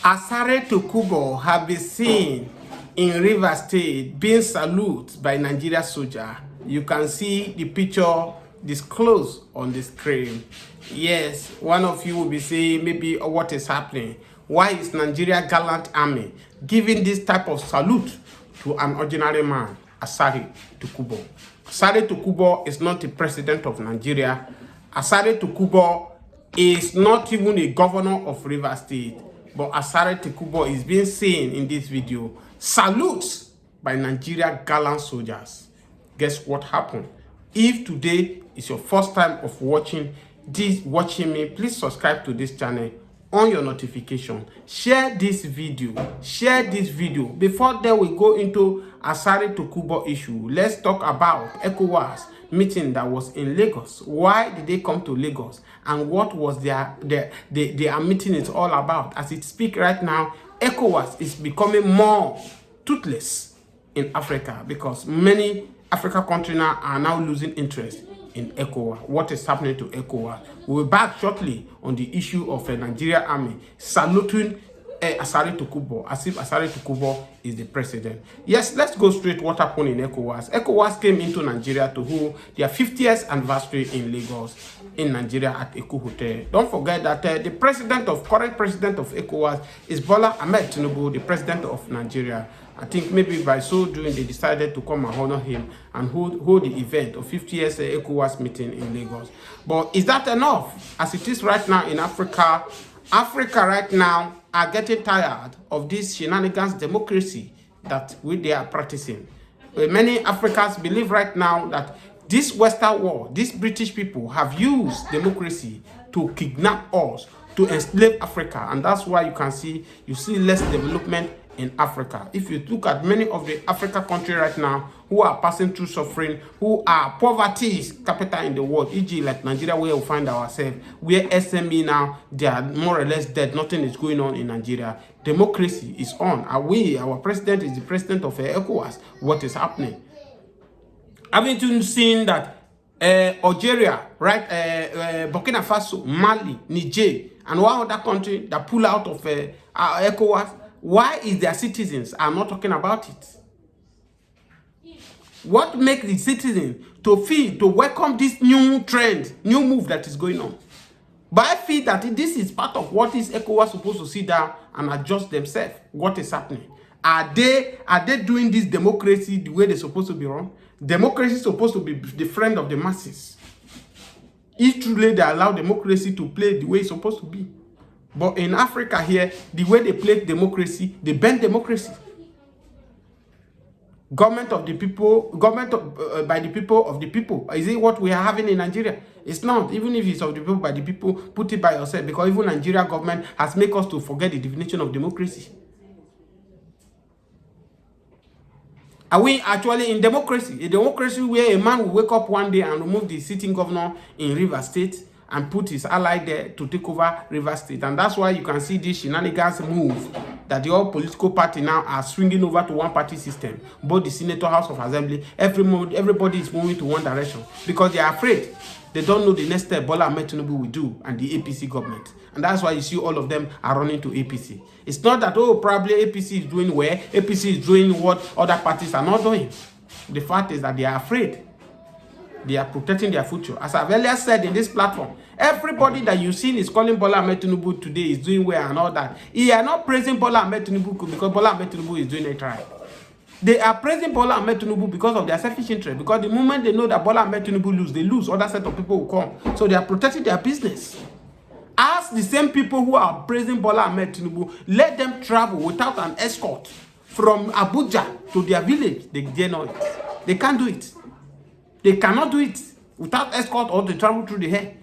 Asari Dokubo have been seen in Rivers State being saluted by Nigeria soldier. You can see the picture disclosed on the screen. Yes, one of you will be saying maybe what is happening. Why is Nigeria gallant army giving this type of salute to an ordinary man, Asari Dokubo? Asari Dokubo is not the president of Nigeria. Asari Dokubo is not even a governor of Rivers State. But Asari Dokubo is being seen in this video. Salutes by Nigeria gallant soldiers. Guess what happened? If today is your first time of watching me, please subscribe to this channel on your notification. Share this video. Before then we go into Asari Dokubo issue, let's talk about ECOWAS meeting that was in Lagos. Why did they come to Lagos? And what was their meeting is all about? As it speaks right now, ECOWAS is becoming more toothless in Africa because many African countries now are now losing interest in ECOWAS. What is happening to ECOWAS? We'll be back shortly on the issue of a Nigerian army saluting Asari Dokubo as if Asari Dokubo is the president. Yes, let's go straight what happened in ECOWAS. ECOWAS came into Nigeria to hold their 50th anniversary in Lagos, in Nigeria at Eko Hotel. Don't forget that the current president of ECOWAS is Bola Ahmed Tinubu, the president of Nigeria. I think maybe by so doing they decided to come and honor him and hold the event of 50th ECOWAS meeting in Lagos. But is that enough? As it is right now in Africa right now are getting tired of this shenanigans democracy that they are practicing. Many Africans believe right now that this Western world, these British people have used democracy to kidnap us, to enslave Africa, and that's why you see less development in Africa. If you look at many of the African countries right now who are passing through suffering, who are poverty capital in the world, e.g. like Nigeria, where we find ourselves, where SME now, they are more or less dead, nothing is going on in Nigeria. Democracy is on. Our president is the president of ECOWAS. What is happening? Haven't you seen that Algeria, right, Burkina Faso, Mali, Niger, and one other country that pull out of ECOWAS? Why is their citizens are not talking about it? What makes the citizens to welcome this new trend, new move that is going on? But I feel that this is part of what is ECOWAS supposed to sit down and adjust themselves. What is happening? Are they doing this democracy the way they're supposed to be run? Democracy is supposed to be the friend of the masses. If truly they allow democracy to play the way it's supposed to be. But in Africa here, the way they play democracy, they bend democracy. Government of the people, by the people of the people. Is it what we are having in Nigeria? It's not. Even if it's of the people, by the people, put it by yourself. Because even Nigeria government has made us to forget the definition of democracy. Are we actually in democracy? A democracy where a man will wake up one day and remove the sitting governor in Rivers State and put his ally there to take over Rivers State. And that's why you can see this shenanigans move that the all political party now are swinging over to one party system. Both the Senator, House of Assembly, everybody is moving to one direction because they are afraid. They don't know the next step Bola Ahmed Tinubu will do and the APC government. And that's why you see all of them are running to APC. It's not that, oh, probably APC is doing well, APC is doing what other parties are not doing. The fact is that they are afraid. They are protecting their future. As I've earlier said in this platform, everybody that you see is calling Bola Ahmed Tinubu today is doing well and all that. They are not praising Bola Ahmed Tinubu because Bola Ahmed Tinubu is doing it right. They are praising Bola Ahmed Tinubu because of their selfish interest. Because the moment they know that Bola Ahmed Tinubu lose, they lose. Other set of people will come. So they are protecting their business. Ask the same people who are praising Bola Ahmed Tinubu, let them travel without an escort from Abuja to their village. They dare not. They can't do it. They cannot do it without escort or to travel through the air.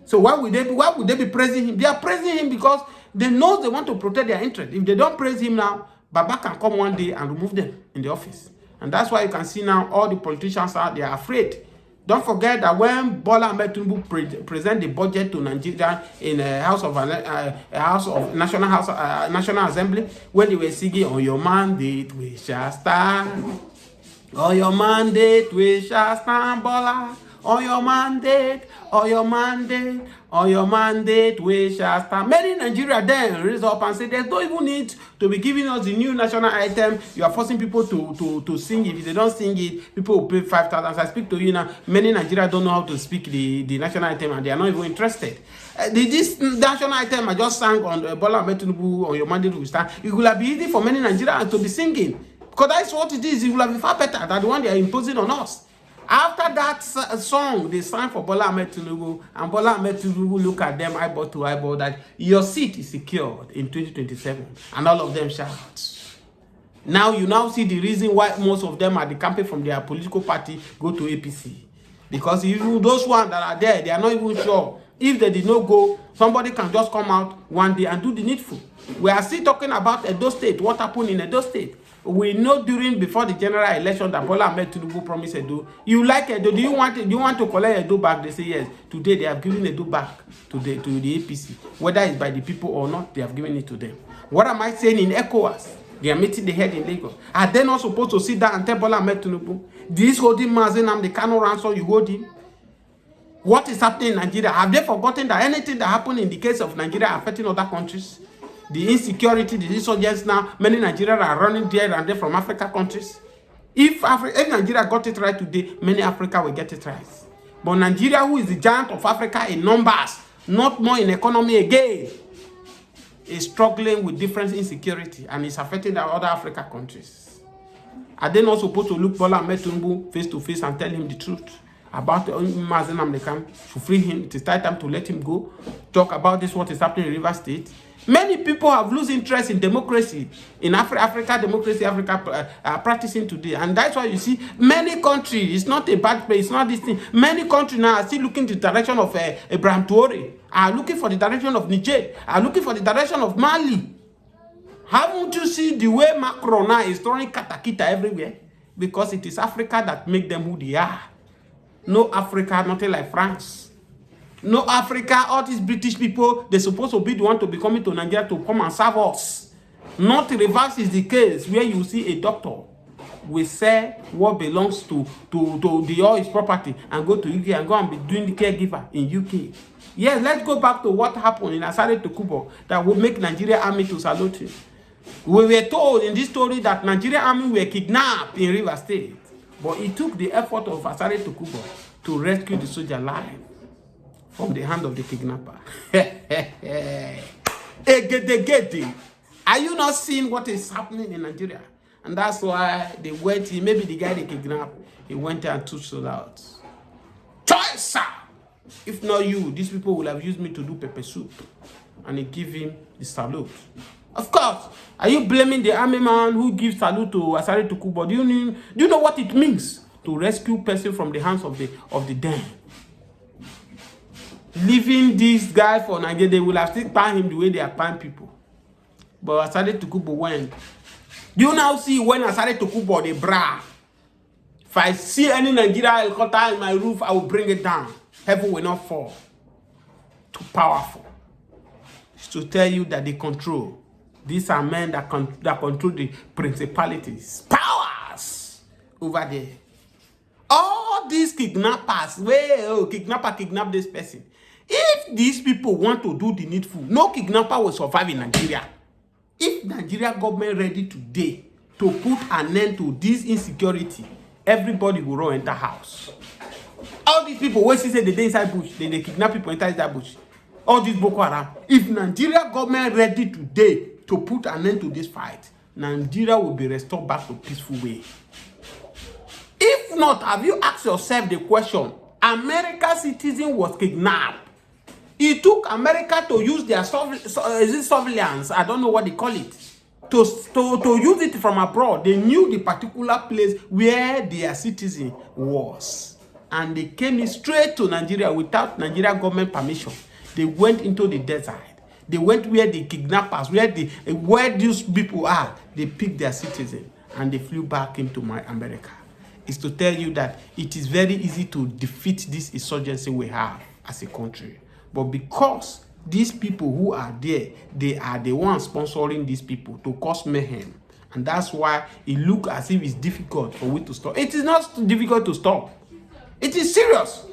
So why would they be praising him? They are praising him because they know they want to protect their interest. If they don't praise him now, Baba can come one day and remove them in the office. And that's why you can see now all the politicians they are afraid. Don't forget that when Bola Ahmed Tinubu present the budget to Nigeria in National Assembly, when they were singing, "On your mandate we shall stand. On your mandate we shall stand, Bola. On your mandate, On your mandate, we shall stand. Many Nigeria then raise up and say, there's no even need to be giving us the new national item. You are forcing people to sing it. If they don't sing it, people will pay 5,000. So I speak to you now. Many Nigeria don't know how to speak the national item, and they are not even interested. This national item I just sang on Bola Ahmed Tinubu, on your mandate, we stand. It will be easy for many Nigerians to be singing. Because that's what it is. It will be far better than the one they are imposing on us. After that song, they sang for Bola Ahmed Tinubu, and Bola Ahmed Tinubu look at them eyeball to eyeball that your seat is secured in 2027, and all of them shout. Now you now see the reason why most of them are decamping from their political party go to APC, because even those ones that are there, they are not even sure if they did not go. Somebody can just come out one day and do the needful. We are still talking about Edo State. What happened in Edo State? We know before the general election that Bola Ahmed Tinubu promised Edo. You like Edo? Do you want to collect Edo back? They say yes. Today they have given Edo back to the APC. Whether it's by the people or not, they have given it to them. What am I saying in ECOWAS? They are meeting the head in Lagos. Are they not supposed to sit down and tell Bola Ahmed Tinubu, this holding Mazenam, the Kano ransom, you hold him? What is happening in Nigeria? Have they forgotten that anything that happened in the case of Nigeria affecting other countries? The insecurity, the insurgents now, many Nigerians are running there and there from Africa countries. If Nigeria got it right today, many Africa will get it right. But Nigeria, who is the giant of Africa in numbers, not more in economy again, is struggling with different insecurity and is affecting the other Africa countries. Are they not supposed to look Bola Ahmed Tinubu face to face and tell him the truth about Mazen Amdekam, to free him? It is time to let him go. Talk about this, what is happening in Rivers State. Many people have lost interest in democracy, in Africa democracy, practicing today. And that's why you see many countries, it's not a bad place, it's not this thing. Many countries now are still looking to the direction of Abraham Traore, are looking for the direction of Niger, are looking for the direction of Mali. Haven't you seen the way Macron now is throwing katakita everywhere? Because it is Africa that make them who they are. No Africa, nothing like France. No Africa, all these British people, they're supposed to be the one to be coming to Nigeria to come and serve us. Not reverse is the case where you see a doctor will sell what belongs to all his property and go to UK and go and be doing the caregiver in UK. Yes, let's go back to what happened in Asari Dokubo that will make Nigeria army to salute him. We were told in this story that Nigerian army were kidnapped in Rivers State, but it took the effort of Asari Dokubo to rescue the soldier alive from the hand of the kidnapper. Are you not seeing what is happening in Nigeria? And that's why they went, maybe the guy they kidnapped, he went there and took sold out. Choice, sir! If not you, these people will have used me to do pepper soup. And he give him the salute. Of course, are you blaming the army man who gives salute to Asari Dokubo? Do you know what it means to rescue person from the hands of the den? Leaving this guy for Nigeria, they will have still pan him the way they are pan people. But Asari Dokubo went. Do you now see when Asari Dokubo they brag? If I see any Nigeria helicopter in my roof, I will bring it down. Heaven will not fall. Too powerful. It's to tell you that they control. These are men that control the principalities, powers over there. All these kidnappers, kidnap this person. If these people want to do the needful, no kidnapper will survive in Nigeria. If Nigeria government ready today to put an end to this insecurity, everybody will run enter house. All these people, when she say they inside bush, they kidnap people inside that bush. All these Boko Haram. If Nigeria government ready today to put an end to this fight, Nigeria will be restored back to peaceful way. If not, have you asked yourself the question? America's citizen was kidnapped. It took America to use their surveillance, I don't know what they call it, to use it from abroad. They knew the particular place where their citizen was. And they came straight to Nigeria without Nigeria government permission. They went into the desert. They went where the kidnappers, where these people are. They picked their citizen and they flew back into America. It's to tell you that it is very easy to defeat this insurgency we have as a country. But because these people who are there, they are the ones sponsoring these people to cause mayhem. And that's why it looks as if it's difficult for we to stop. It is not difficult to stop. It is serious.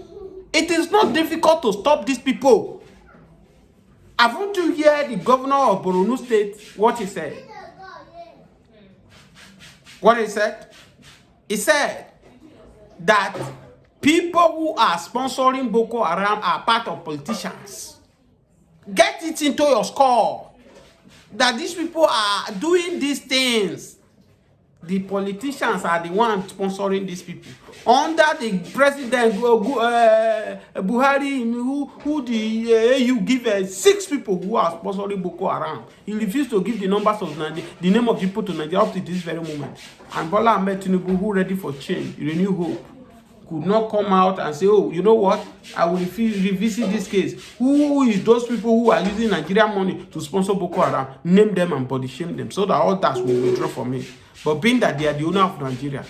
It is not difficult to stop these people. Haven't you heard the governor of Borno State, what he said? What he said? He said that people who are sponsoring Boko Haram are part of politicians. Get it into your skull that these people are doing these things. The politicians are the ones sponsoring these people. Under the president Buhari, who the AU give 6 people who are sponsoring Boko Haram. He refused to give the numbers of the name of people to Nigeria up to this very moment. And Bola Ahmed Tinubu, who ready for change, renew hope, could not come out and say, oh, you know what, I will revisit this case. Who is those people who are using Nigerian money to sponsor Boko Haram? Name them and body shame them so that all that will withdraw from me. But being that they are the owner of Nigeria,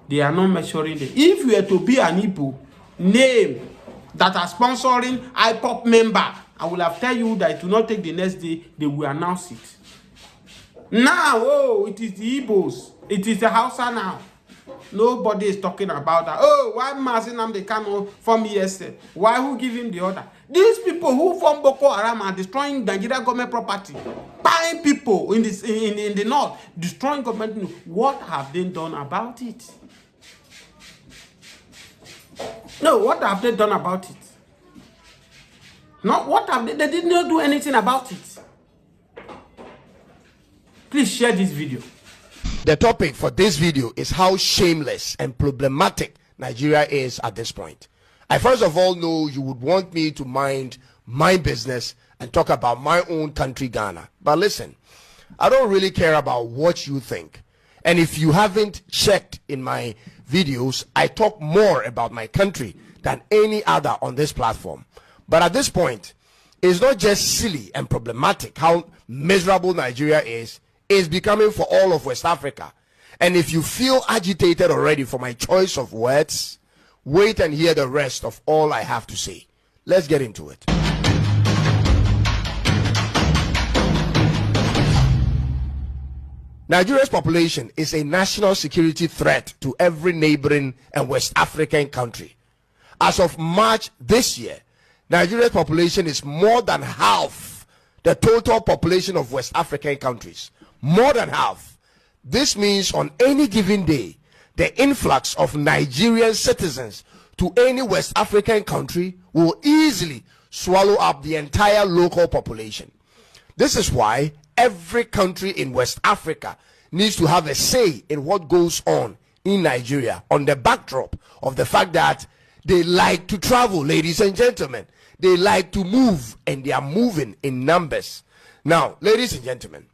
they are not measuring them. If you were to be an Igbo name that are sponsoring IPOP member, I will have tell you that it will not take the next day, they will announce it. Now, oh, it is the Igbos, it is the Hausa now. Nobody is talking about that. Oh, why Mazinam they cannot form ESL? Why who give him the order? These people who form Boko Haram are destroying Nigeria government property, buying people in the north, destroying government. What have they done about it? No, what have they done about it? No, what have they? They did not do anything about it. Please share this video. The topic for this video is how shameless and problematic Nigeria is at this point. I first of all know you would want me to mind my business and talk about my own country, Ghana. But listen, I don't really care about what you think. And if you haven't checked in my videos, I talk more about my country than any other on this platform. But at this point, it's not just silly and problematic how miserable Nigeria is. It's becoming for all of West Africa. And if you feel agitated already for my choice of words, wait and hear the rest of all I have to say. Let's get into it. Nigeria's population is a national security threat to every neighboring and West African country. As of March this year, Nigeria's population is more than half the total population of West African countries. More than half. This means on any given day, the influx of Nigerian citizens to any West African country will easily swallow up the entire local population. This is why every country in West Africa needs to have a say in what goes on in Nigeria, on the backdrop of the fact that they like to travel, ladies and gentlemen. They like to move, and they are moving in numbers. Now, ladies and gentlemen,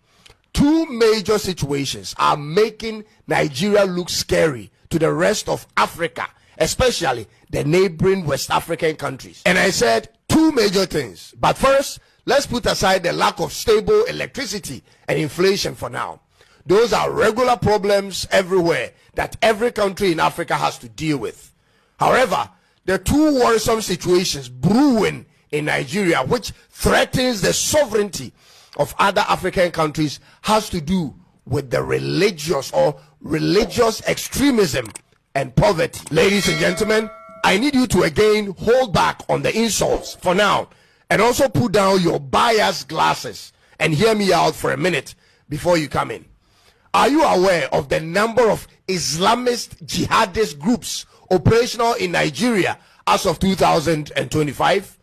two major situations are making Nigeria look scary to the rest of Africa, especially the neighboring West African countries. And I said two major things. But first, let's put aside the lack of stable electricity and inflation for now. Those are regular problems everywhere that every country in Africa has to deal with. However, the two worrisome situations brewing in Nigeria, which threatens the sovereignty of other African countries, has to do with the religious extremism and poverty. Ladies and gentlemen, I need you to again hold back on the insults for now, and also put down your biased glasses and hear me out for a minute before you come in. Are you aware of the number of Islamist jihadist groups operational in Nigeria as of 2025?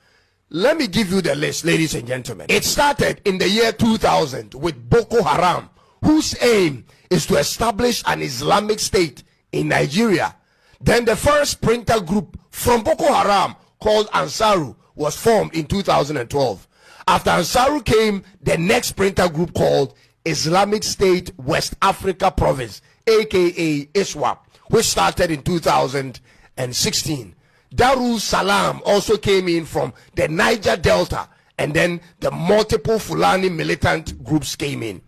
Let me give you the list, ladies and gentlemen. It started in the year 2000 with Boko Haram, whose aim is to establish an Islamic state in Nigeria. Then the first splinter group from Boko Haram, called Ansaru, was formed in 2012. After Ansaru came the next splinter group called Islamic State West Africa Province, aka ISWAP, which started in 2016. Darul Salam also came in from the Niger Delta, and then the multiple Fulani militant groups came in.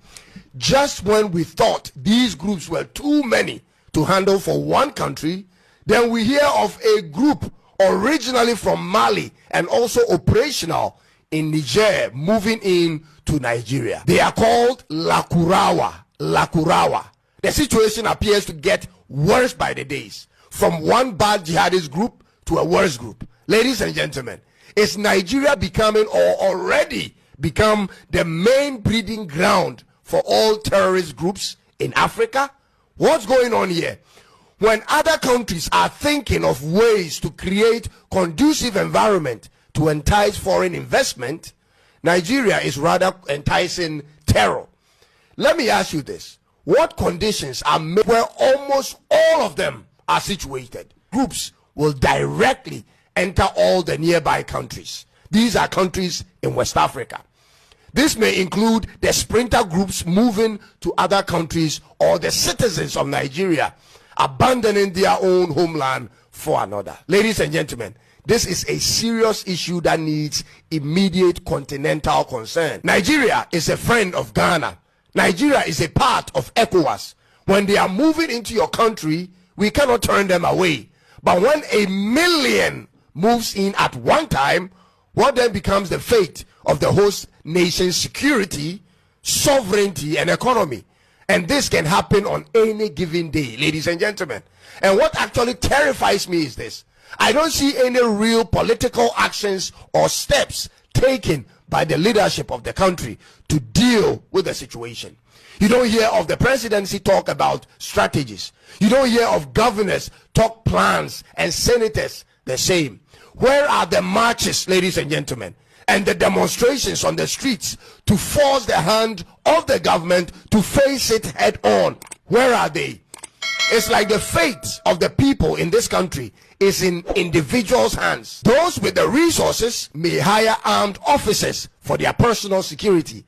Just when we thought these groups were too many to handle for one country, then we hear of a group originally from Mali and also operational in Niger moving in to Nigeria. They are called Lakurawa. The situation appears to get worse by the days, from one bad jihadist group to a worse group. Ladies and gentlemen, is Nigeria becoming, or already become the main breeding ground for all terrorist groups in Africa? What's going on here? When other countries are thinking of ways to create conducive environment to entice foreign investment, Nigeria is rather enticing terror. Let me ask you this. What conditions are made where almost all of them are situated? Groups will directly enter all the nearby countries. These are countries in West Africa. This may include the splinter groups moving to other countries or the citizens of Nigeria abandoning their own homeland for another. Ladies and gentlemen, this is a serious issue that needs immediate continental concern. Nigeria is a friend of Ghana. Nigeria is a part of ECOWAS. When they are moving into your country, we cannot turn them away. But when 1 million moves in at one time, what then becomes the fate of the host nation's security, sovereignty, and economy? And this can happen on any given day, ladies and gentlemen. And what actually terrifies me is this. I don't see any real political actions or steps taken by the leadership of the country to deal with the situation. You don't hear of the presidency talk about strategies. You don't hear of governors talk plans, and senators the same. Where are the marches, ladies and gentlemen, and the demonstrations on the streets to force the hand of the government to face it head on? Where are they? It's like the fate of the people in this country is in individuals' hands. Those with the resources may hire armed officers for their personal security,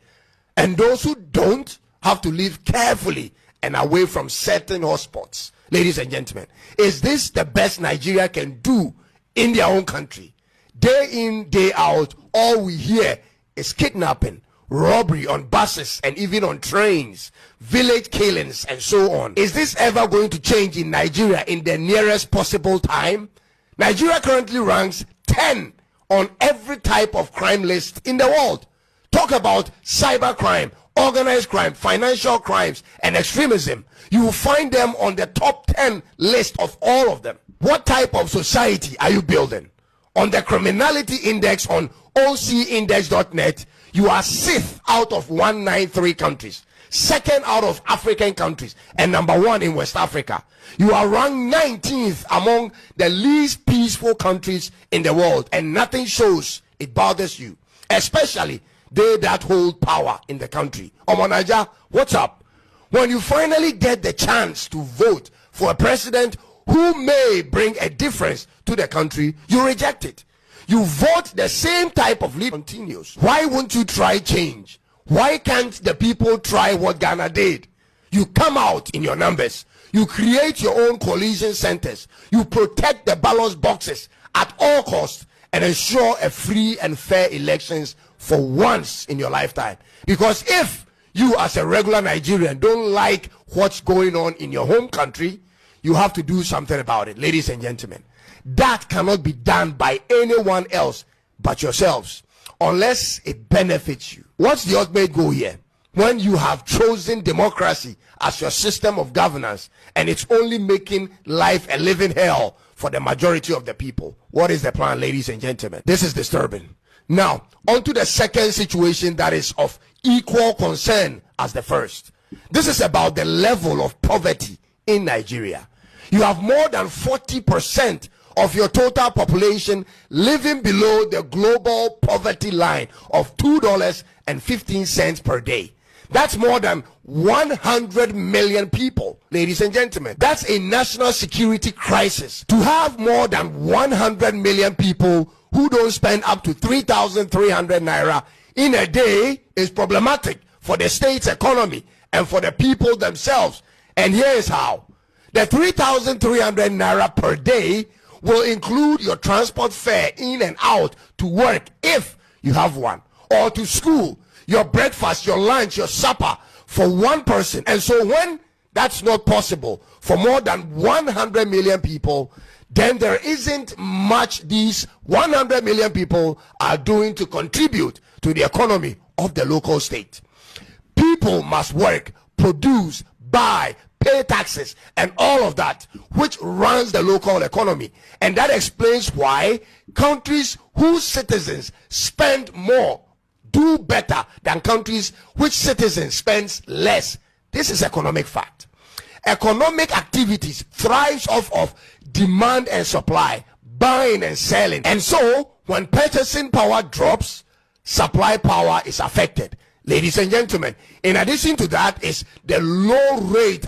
and those who don't have to live carefully and away from certain hotspots. Ladies and gentlemen, is this the best Nigeria can do in their own country? Day in, day out, all we hear is kidnapping, robbery on buses and even on trains, village killings, and so on. Is this ever going to change in Nigeria in the nearest possible time? Nigeria currently ranks 10 on every type of crime list in the world. Talk about cybercrime, organized crime, financial crimes, and extremism. You will find them on the top 10 list of all of them. What type of society are you building? On the criminality index on ocindex.net, you are 6th out of 193 countries, 2nd out of African countries, and number 1 in West Africa. You are ranked 19th among the least peaceful countries in the world, and nothing shows it bothers you, especially they that hold power in the country. Omanaja, what's up? When you finally get the chance to vote for a president who may bring a difference to the country, you reject it. You vote the same type of leader continues. Why won't you try change? Why can't the people try what Ghana did? You come out in your numbers. You create your own coalition centers. You protect the ballot boxes at all costs and ensure a free and fair elections for once in your lifetime. Because if you as a regular Nigerian don't like what's going on in your home country, you have to do something about it, ladies and gentlemen. That cannot be done by anyone else but yourselves, unless it benefits you. What's the ultimate goal here? When you have chosen democracy as your system of governance and it's only making life a living hell for the majority of the people, what is the plan, ladies and gentlemen? This is disturbing. Now, on to the second situation that is of equal concern as the first. This is about the level of poverty in Nigeria. You have more than 40% of your total population living below the global poverty line of $2.15 per day. That's more than 100 million people, ladies and gentlemen. That's a national security crisis. To have more than 100 million people who don't spend up to 3,300 naira in a day is problematic for the state's economy and for the people themselves. And here is how. The 3,300 naira per day will include your transport fare in and out to work if you have one, or to school, your breakfast, your lunch, your supper for one person. And so when that's not possible for more than 100 million people, then there isn't much these 100 million people are doing to contribute to the economy of the local state. People must work, produce, buy, pay taxes, and all of that, which runs the local economy. And that explains why countries whose citizens spend more do better than countries which citizens spend less. This is economic fact. Economic activities thrives off of demand and supply, buying and selling. And so when purchasing power drops, supply power is affected. Ladies and gentlemen, in addition to that is the low rate